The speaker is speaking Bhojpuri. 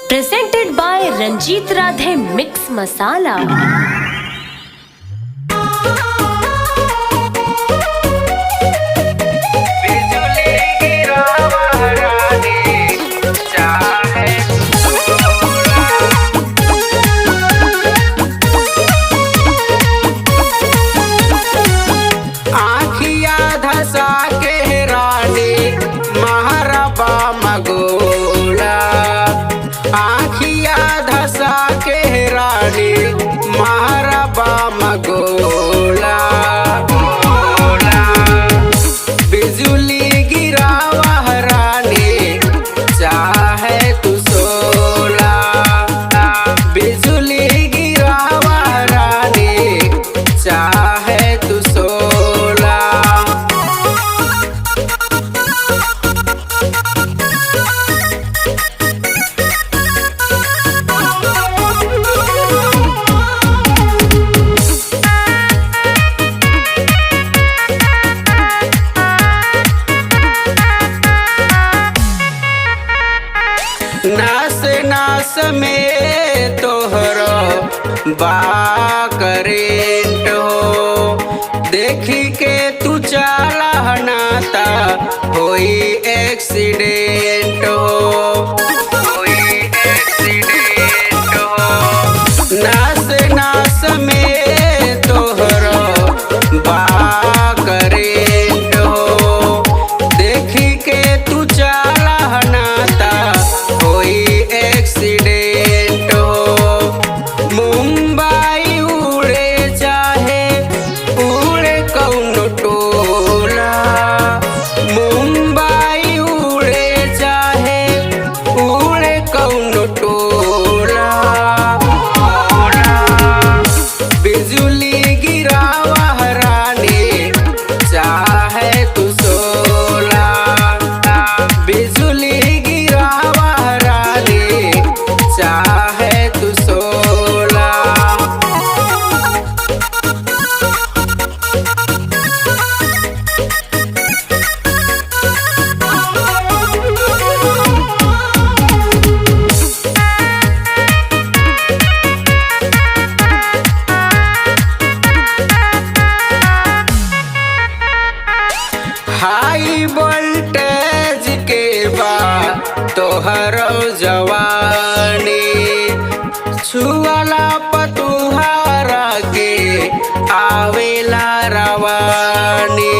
Presented by Ranjit Radhe Mix Masala. नास नास में तोहरो बा करेंट हो, देखी के तू चाला नाता होई एक्सीडेंट हो, नास नास में तोहरो बा करेंट हो, देखी के तू चाला नाता एक्सीडेंट हो। मुंबई उड़े चाहे उड़े कौनो टोला, मुंबई उड़े चाहे उड़े कौनो टोला, बिजली गिरावा हराने चाहे तू सोला, बिजली गिरावा चाहे तू सोला। हाई वोल्टेज के बाद तोहरो जवानी, छुआला पतुहारा के आवेला रवानी।